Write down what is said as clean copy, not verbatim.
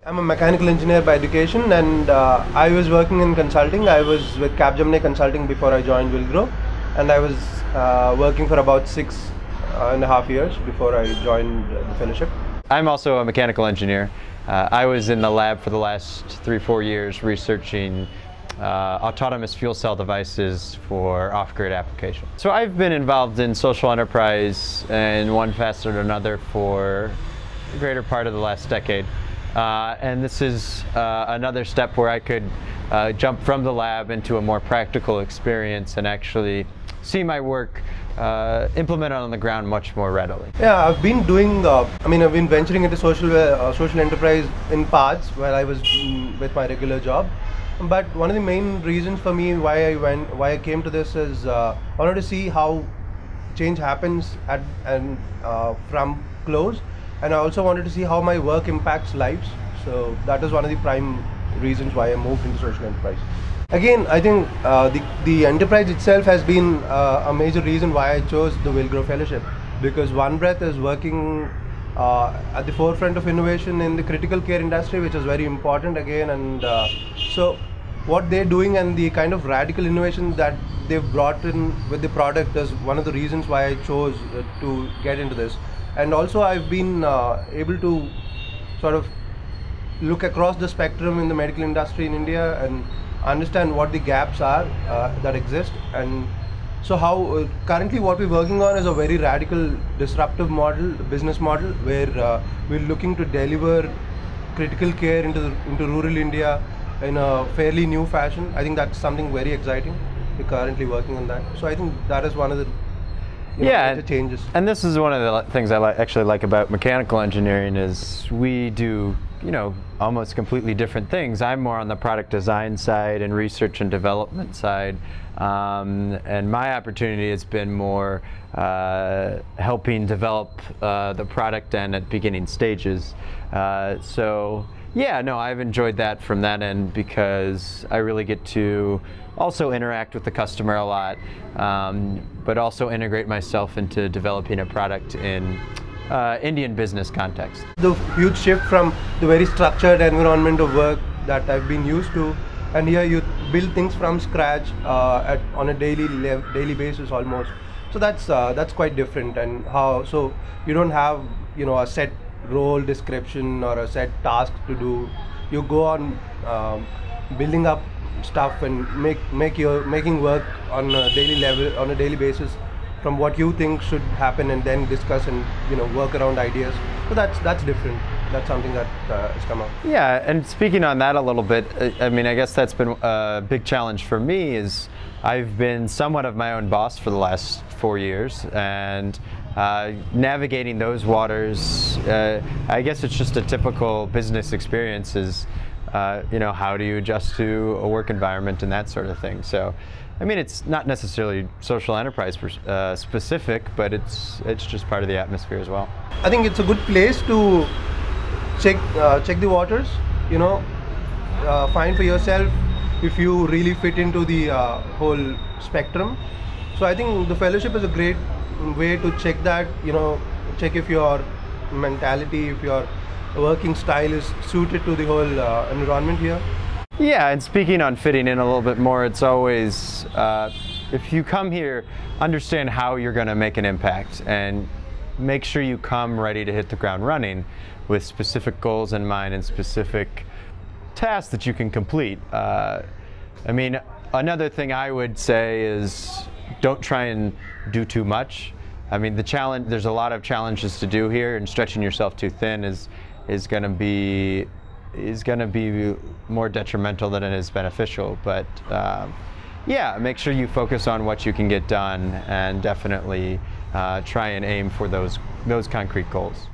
I'm a mechanical engineer by education, and I was working in consulting. I was with Capgemini Consulting before I joined Villgro, and I was working for about 6.5 years before I joined the fellowship. I'm also a mechanical engineer. I was in the lab for the last 3-4 years researching autonomous fuel cell devices for off-grid application. So I've been involved in social enterprise in one facet or another for the greater part of the last decade. And this is another step where I could jump from the lab into a more practical experience and actually see my work implemented on the ground much more readily. Yeah, I've been doing, I've been venturing into social enterprise in parts while I was with my regular job. But one of the main reasons for me why I came to this is I wanted to see how change happens from close. And I also wanted to see how my work impacts lives. So that is one of the prime reasons why I moved into social enterprise. Again, I think the enterprise itself has been a major reason why I chose the Villgro Fellowship, because OneBreath is working at the forefront of innovation in the critical care industry, which is very important again. And so what they're doing and the kind of radical innovation that they've brought in with the product is one of the reasons why I chose to get into this. And also I've been able to sort of look across the spectrum in the medical industry in India and understand what the gaps are that exist. And so how currently what we're working on is a very radical disruptive model, business model, where we're looking to deliver critical care into rural India in a fairly new fashion. I think that's something very exciting. We're currently working on that. So I think that is one of the changes. And this is one of the things I actually like about mechanical engineering is we do, almost completely different things. I'm more on the product design side and research and development side, and my opportunity has been more helping develop the product and at beginning stages. So yeah, no, I've enjoyed that from that end because I really get to also interact with the customer a lot, but also integrate myself into developing a product in Indian business context. The huge shift from the very structured environment of work that I've been used to, and here you build things from scratch on a daily basis almost. So that's quite different. And so you don't have a set role description or a set task to do. You go on building up stuff and making work on a daily level, on a daily basis, from what you think should happen, and then discuss and work around ideas. So that's different. That's something that has come up. Yeah, and speaking on that a little bit, I guess that's been a big challenge for me. Is I've been somewhat of my own boss for the last 4 years, and navigating those waters, I guess it's just a typical business experience. Is how do you adjust to a work environment and that sort of thing. So it's not necessarily social enterprise specific, but it's just part of the atmosphere as well. I think it's a good place to check the waters, find for yourself if you really fit into the whole spectrum. So I think the fellowship is a great way to check that, check if your mentality, if your working style is suited to the whole environment here. Yeah, and speaking on fitting in a little bit more, it's always, if you come here, understand how you're going to make an impact and make sure you come ready to hit the ground running with specific goals in mind and specific tasks that you can complete. Another thing I would say is don't try and do too much. There's a lot of challenges to do here, and stretching yourself too thin is going to be more detrimental than it is beneficial. But yeah, make sure you focus on what you can get done, and definitely try and aim for those concrete goals.